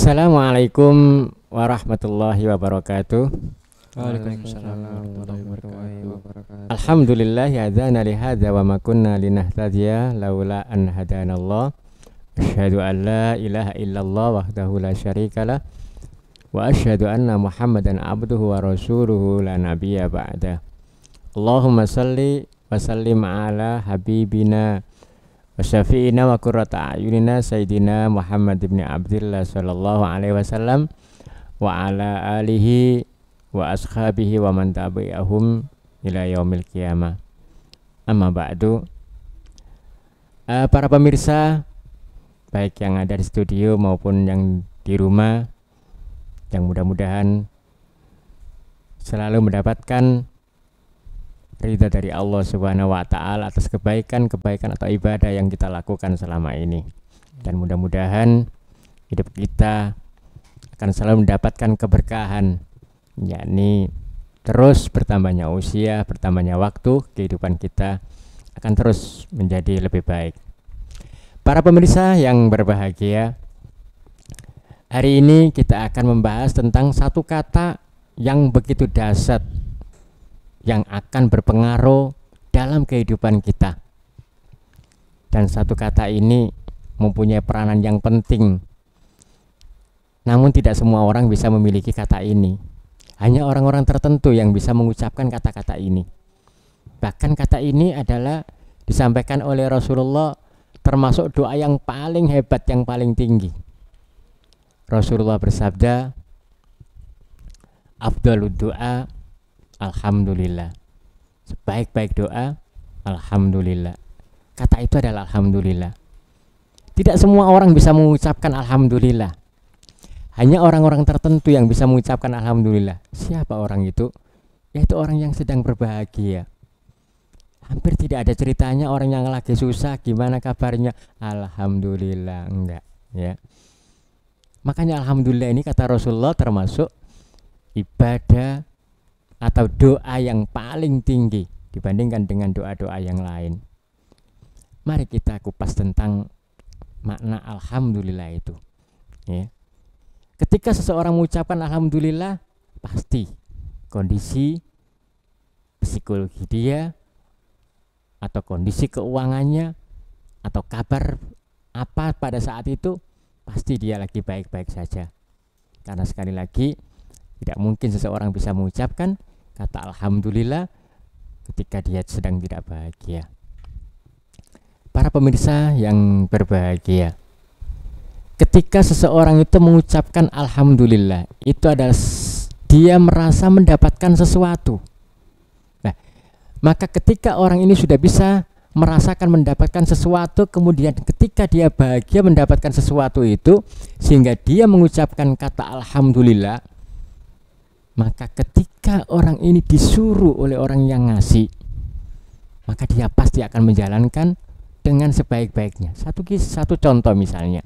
Assalamualaikum warahmatullahi wabarakatuh. Waalaikumsalam warahmatullahi wabarakatuh. Alhamdulillah hadzana li hadza wa ma kunna linahtadiya laula an hadanallah. Asyhadu an la ilaha illallah wahdahu la syarikalah wa asyhadu anna Muhammadan abduhu wa rasuluhu la nabiyya ba'da. Allahumma salli wa sallim ala habibina wa syafi'ina wa qurrata a'yunina sayyidina Muhammad ibn Abdillah sallallahu alaihi wasallam wa ala alihi wa ashabihi wa man tabi'ahum ila yaumil qiyamah. Amma ba'du. Para pemirsa baik yang ada di studio maupun yang di rumah, yang mudah-mudahan selalu mendapatkan ridha dari Allah Subhanahu wa taala atas kebaikan-kebaikan atau ibadah yang kita lakukan selama ini. Dan mudah-mudahan hidup kita akan selalu mendapatkan keberkahan, yakni terus bertambahnya usia, bertambahnya waktu, kehidupan kita akan terus menjadi lebih baik. Para pemirsa yang berbahagia, hari ini kita akan membahas tentang satu kata yang begitu dahsyat yang akan berpengaruh dalam kehidupan kita. Dan satu kata ini mempunyai peranan yang penting. Namun tidak semua orang bisa memiliki kata ini. Hanya orang-orang tertentu yang bisa mengucapkan kata-kata ini. Bahkan kata ini adalah disampaikan oleh Rasulullah termasuk doa yang paling hebat, yang paling tinggi. Rasulullah bersabda, afdhalud doa alhamdulillah. Sebaik-baik doa alhamdulillah. Kata itu adalah alhamdulillah. Tidak semua orang bisa mengucapkan alhamdulillah. Hanya orang-orang tertentu yang bisa mengucapkan alhamdulillah. Siapa orang itu? Yaitu orang yang sedang berbahagia. Hampir tidak ada ceritanya orang yang lagi susah, gimana kabarnya? Alhamdulillah, enggak, ya. Makanya alhamdulillah ini kata Rasulullah termasuk ibadah atau doa yang paling tinggi dibandingkan dengan doa-doa yang lain. Mari kita kupas tentang makna alhamdulillah itu, ya. Ketika seseorang mengucapkan alhamdulillah, pasti kondisi psikologi dia atau kondisi keuangannya atau kabar apa pada saat itu pasti dia lagi baik-baik saja. Karena sekali lagi tidak mungkin seseorang bisa mengucapkan kata alhamdulillah ketika dia sedang tidak bahagia. Para pemirsa yang berbahagia, ketika seseorang itu mengucapkan alhamdulillah, itu adalah dia merasa mendapatkan sesuatu. Nah, maka ketika orang ini sudah bisa merasakan mendapatkan sesuatu, kemudian ketika dia bahagia mendapatkan sesuatu itu sehingga dia mengucapkan kata alhamdulillah, maka ketika orang ini disuruh oleh orang yang ngasih, maka dia pasti akan menjalankan dengan sebaik-baiknya. Satu contoh misalnya,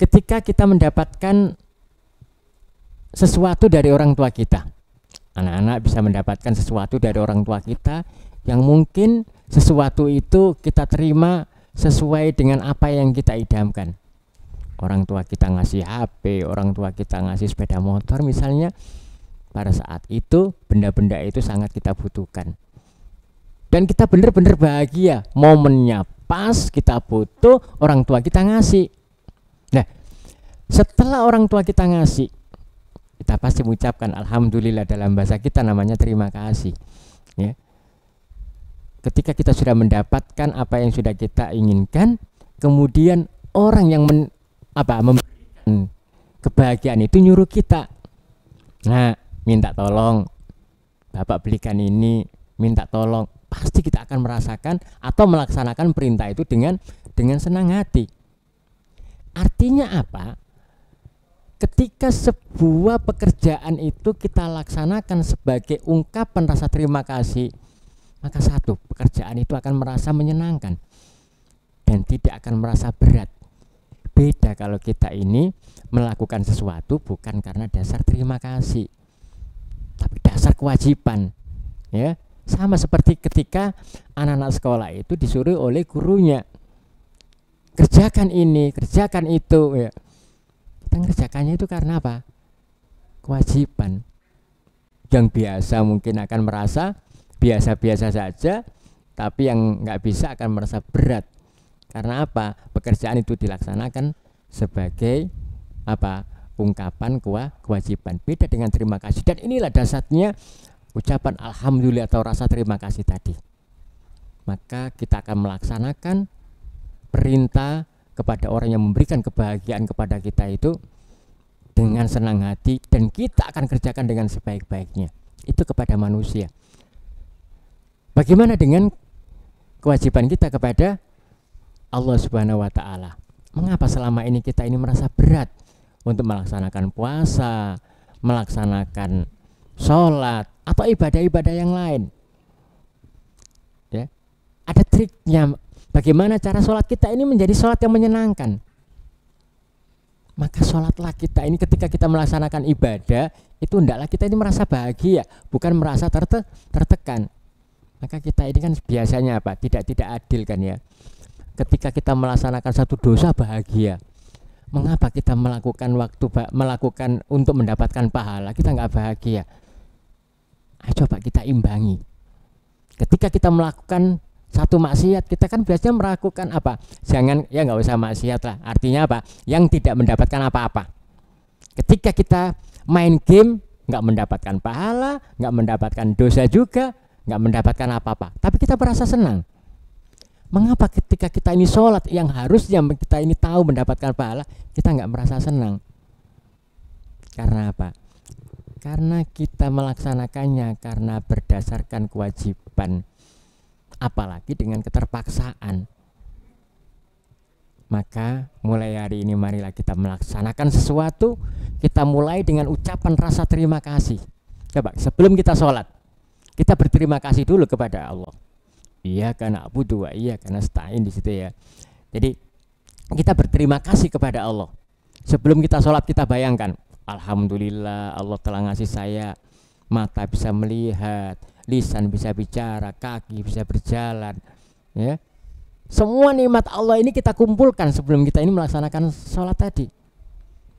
ketika kita mendapatkan sesuatu dari orang tua kita, anak-anak bisa mendapatkan sesuatu dari orang tua kita yang mungkin sesuatu itu kita terima sesuai dengan apa yang kita idamkan. Orang tua kita ngasih HP, orang tua kita ngasih sepeda motor misalnya. Pada saat itu benda-benda itu sangat kita butuhkan. Dan kita benar-benar bahagia, momennya pas, kita butuh, orang tua kita ngasih. Nah, setelah orang tua kita ngasih, kita pasti mengucapkan alhamdulillah, dalam bahasa kita namanya terima kasih, ya. Ketika kita sudah mendapatkan apa yang sudah kita inginkan, kemudian orang yang memberikan kebahagiaan itu nyuruh kita, nah, minta tolong, Bapak belikan ini, minta tolong, pasti kita akan merasakan atau melaksanakan perintah itu dengan senang hati. Artinya apa? Ketika sebuah pekerjaan itu kita laksanakan sebagai ungkapan rasa terima kasih, maka satu, pekerjaan itu akan merasa menyenangkan dan tidak akan merasa berat. Beda kalau kita ini melakukan sesuatu bukan karena dasar terima kasih, tapi dasar kewajiban, ya. Sama seperti ketika anak-anak sekolah itu disuruh oleh gurunya, kerjakan ini, kerjakan itu, ya. Kita ngerjakannya itu karena apa? Kewajiban. Yang biasa mungkin akan merasa biasa-biasa saja, tapi yang nggak bisa akan merasa berat. Karena apa? Pekerjaan itu dilaksanakan sebagai apa? Ungkapan kewajiban. Beda dengan terima kasih. Dan inilah dasarnya ucapan alhamdulillah atau rasa terima kasih tadi. Maka kita akan melaksanakan perintah kepada orang yang memberikan kebahagiaan kepada kita itu dengan senang hati, dan kita akan kerjakan dengan sebaik-baiknya. Itu kepada manusia. Bagaimana dengan kewajiban kita kepada Allah Subhanahu wa taala? Mengapa selama ini kita ini merasa berat untuk melaksanakan puasa, melaksanakan sholat atau ibadah-ibadah yang lain? Ya, ada triknya. Bagaimana cara sholat kita ini menjadi sholat yang menyenangkan? Maka sholatlah kita ini ketika kita melaksanakan ibadah itu hendaklah kita ini merasa bahagia, bukan merasa tertekan. Maka kita ini kan biasanya apa? Tidak adil kan ya. Ketika kita melaksanakan satu dosa bahagia, mengapa kita melakukan untuk mendapatkan pahala kita nggak bahagia? Ayo coba kita imbangi. Ketika kita melakukan satu maksiat, kita kan biasanya melakukan apa? Jangan, ya nggak usah maksiat lah. Artinya apa? Yang tidak mendapatkan apa-apa. Ketika kita main game, nggak mendapatkan pahala, nggak mendapatkan dosa juga, nggak mendapatkan apa-apa. Tapi kita merasa senang. Mengapa ketika kita ini sholat yang harusnya kita ini tahu mendapatkan pahala, kita nggak merasa senang? Karena apa? Karena kita melaksanakannya karena berdasarkan kewajiban, apalagi dengan keterpaksaan. Maka mulai hari ini marilah kita melaksanakan sesuatu, kita mulai dengan ucapan rasa terima kasih. Coba sebelum kita sholat, kita berterima kasih dulu kepada Allah. Iya karena na'budu wa iya karena nasta'in di situ ya. Jadi kita berterima kasih kepada Allah. Sebelum kita sholat kita bayangkan, alhamdulillah Allah telah ngasih saya mata bisa melihat, lisan bisa bicara, kaki bisa berjalan, ya. Semua nikmat Allah ini kita kumpulkan sebelum kita ini melaksanakan sholat tadi.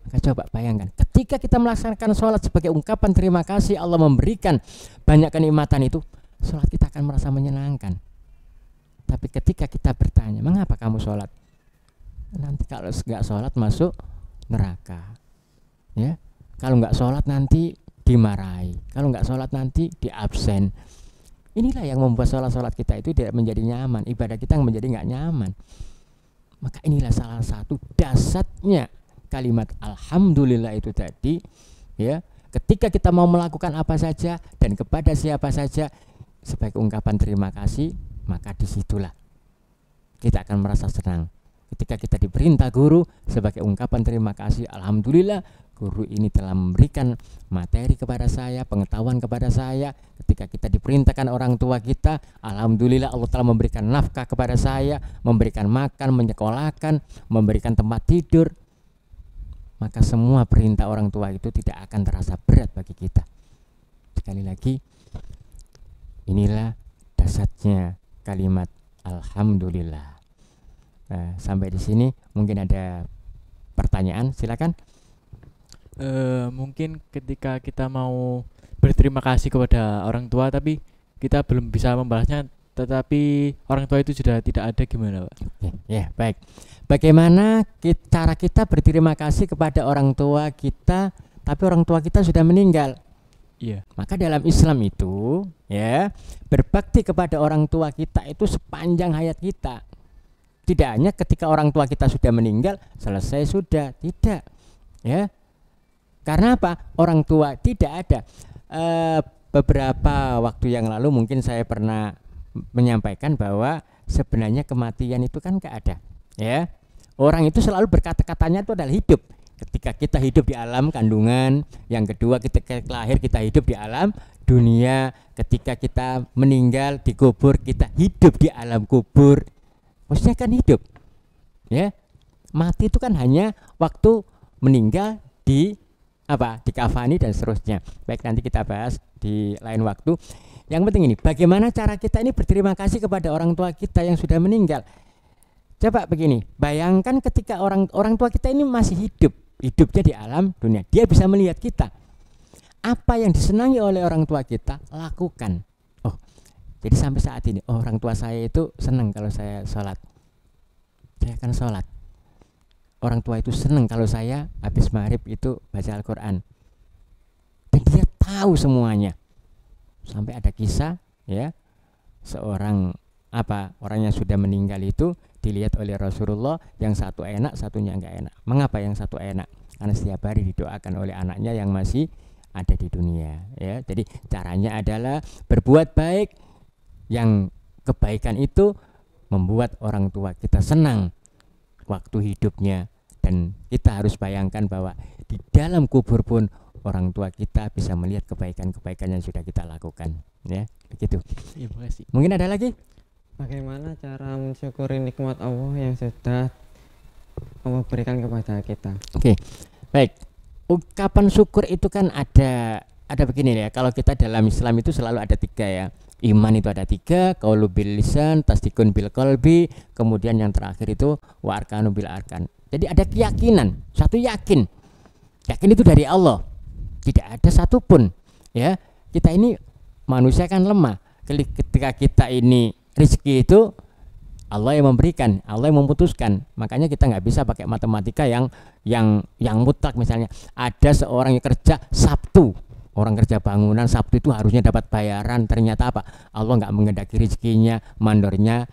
Maka coba bayangkan, ketika kita melaksanakan sholat sebagai ungkapan terima kasih Allah memberikan banyak kenikmatan itu, sholat kita akan merasa menyenangkan. Tapi ketika kita bertanya, mengapa kamu sholat? Nanti kalau nggak sholat masuk neraka, ya. Kalau nggak sholat nanti dimarahi, kalau nggak sholat nanti diabsen. Inilah yang membuat sholat kita itu tidak menjadi nyaman, ibadah kita menjadi nggak nyaman. Maka inilah salah satu dasarnya kalimat alhamdulillah itu tadi, ya. Ketika kita mau melakukan apa saja dan kepada siapa saja sebagai ungkapan terima kasih, maka disitulah kita akan merasa senang. Ketika kita diperintah guru sebagai ungkapan terima kasih, alhamdulillah guru ini telah memberikan materi kepada saya, pengetahuan kepada saya. Ketika kita diperintahkan orang tua kita, alhamdulillah Allah telah memberikan nafkah kepada saya, memberikan makan, menyekolahkan, memberikan tempat tidur. Maka semua perintah orang tua itu tidak akan terasa berat bagi kita. Sekali lagi, inilah dasarnya kalimat alhamdulillah. Sampai di sini mungkin ada pertanyaan, silakan. Mungkin ketika kita mau berterima kasih kepada orang tua tapi kita belum bisa membalasnya, tetapi orang tua itu sudah tidak ada, gimana Pak? Ya, baik. Bagaimana cara kita berterima kasih kepada orang tua kita tapi orang tua kita sudah meninggal? Iya. Maka dalam Islam itu, ya, berbakti kepada orang tua kita itu sepanjang hayat kita. Tidak hanya ketika orang tua kita sudah meninggal selesai sudah, tidak, ya. Karena apa? Orang tua tidak ada. Beberapa waktu yang lalu mungkin saya pernah menyampaikan bahwa sebenarnya kematian itu kan gak ada, ya. Orang itu selalu berkata-katanya itu adalah hidup. Ketika kita hidup di alam kandungan, yang kedua ketika lahir kita hidup di alam dunia, ketika kita meninggal dikubur kita hidup di alam kubur. Maksudnya kan hidup, ya. Mati itu kan hanya waktu meninggal dikafani dan seterusnya. Baik, nanti kita bahas di lain waktu. Yang penting ini, bagaimana cara kita ini berterima kasih kepada orang tua kita yang sudah meninggal. Coba begini, bayangkan ketika orang tua kita ini masih hidup, hidupnya di alam dunia. Dia bisa melihat kita. Apa yang disenangi oleh orang tua kita, lakukan. Oh, jadi sampai saat ini, oh, orang tua saya itu senang kalau saya sholat, saya akan sholat. Orang tua itu senang kalau saya habis maghrib itu baca Al-Quran. Dan dia tahu semuanya. Sampai ada kisah, ya, seorang orang yang sudah meninggal itu dilihat oleh Rasulullah, yang satu enak, satunya enggak enak. Mengapa yang satu enak? Karena setiap hari didoakan oleh anaknya yang masih ada di dunia, ya. Jadi caranya adalah berbuat baik, yang kebaikan itu membuat orang tua kita senang waktu hidupnya, dan kita harus bayangkan bahwa di dalam kubur pun orang tua kita bisa melihat kebaikan-kebaikan yang sudah kita lakukan, ya, begitu. Iya, makasih. Mungkin ada lagi? Bagaimana cara mensyukuri nikmat Allah yang sudah Allah berikan kepada kita? Oke, baik. Ungkapan syukur itu kan ada begini ya. Kalau kita dalam Islam itu selalu ada 3 ya. Iman itu ada 3, qaulu bil lisan, tasdikun bil qalbi, kemudian yang terakhir itu wa arkanu bil arkan. Jadi ada keyakinan, satu yakin. Yakin itu dari Allah. Tidak ada satupun, ya. Kita ini manusia kan lemah. Ketika kita ini rezeki itu Allah yang memberikan, Allah yang memutuskan. Makanya kita nggak bisa pakai matematika yang mutlak. Misalnya ada seorang yang kerja Sabtu, orang kerja bangunan Sabtu itu harusnya dapat bayaran, ternyata apa? Allah nggak mengendaki rezekinya, mandornya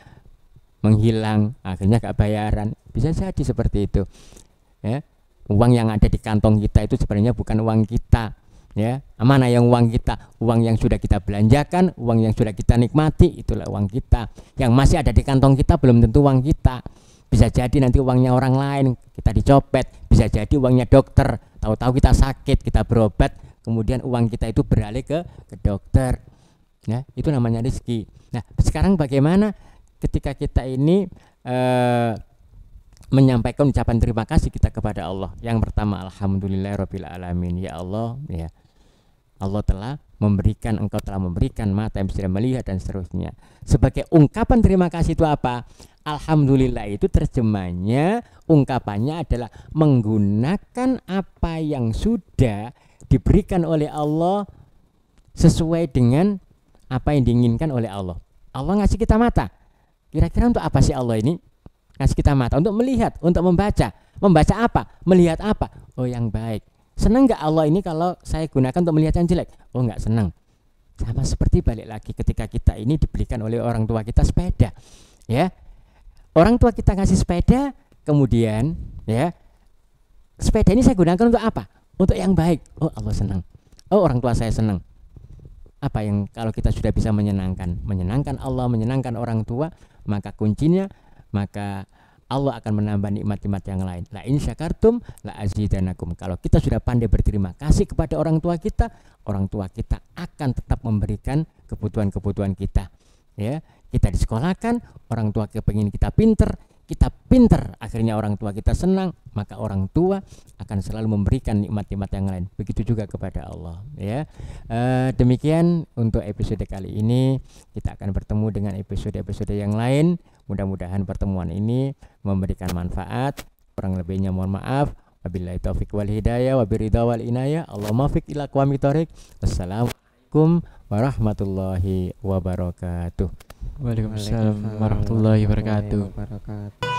menghilang, akhirnya nggak bayaran. Bisa jadi seperti itu, ya. Uang yang ada di kantong kita itu sebenarnya bukan uang kita, ya. Mana yang uang kita? Uang yang sudah kita belanjakan, uang yang sudah kita nikmati, itulah uang kita. Yang masih ada di kantong kita belum tentu uang kita. Bisa jadi nanti uangnya orang lain, kita dicopet. Bisa jadi uangnya dokter, tahu-tahu kita sakit, kita berobat, kemudian uang kita itu beralih ke dokter, ya. Itu namanya rezeki. Nah, sekarang bagaimana ketika kita ini menyampaikan ucapan terima kasih kita kepada Allah? Yang pertama, alhamdulillahirabbil alamin, ya Allah, ya. Allah telah memberikan, engkau telah memberikan mata yang bisa melihat dan seterusnya. Sebagai ungkapan terima kasih itu apa? Alhamdulillah itu terjemahnya, ungkapannya adalah menggunakan apa yang sudah diberikan oleh Allah sesuai dengan apa yang diinginkan oleh Allah. Allah ngasih kita mata. Kira-kira untuk apa sih Allah ini ngasih kita mata? Untuk melihat, untuk membaca. Membaca apa? Melihat apa? Oh, yang baik. Senang nggak Allah ini kalau saya gunakan untuk melihat yang jelek? Oh, nggak senang. Sama seperti balik lagi ketika kita ini diberikan oleh orang tua kita sepeda, ya. Orang tua kita ngasih sepeda, kemudian, ya, sepeda ini saya gunakan untuk apa? Untuk yang baik. Oh, Allah senang. Oh, orang tua saya senang. Apa yang kalau kita sudah bisa menyenangkan Allah, menyenangkan orang tua, maka kuncinya, maka Allah akan menambah nikmat-nikmat yang lain. La in syakartum la azidanakum. Kalau kita sudah pandai berterima kasih kepada orang tua kita akan tetap memberikan kebutuhan-kebutuhan kita. Ya, kita disekolahkan, orang tua kepengin kita pinter, akhirnya orang tua kita senang, maka orang tua akan selalu memberikan nikmat-nikmat yang lain. Begitu juga kepada Allah, ya. Demikian untuk episode kali ini. Kita akan bertemu dengan episode-episode yang lain. Mudah-mudahan pertemuan ini memberikan manfaat. Kurang lebihnya mohon maaf. Wabillahi taufiq wal hidayah, wabiridha wal inayah. Allahumma fiq ila aqwamit thoriq. Wassalamualaikum warahmatullahi wabarakatuh. Waalaikumsalam warahmatullahi wabarakatuh.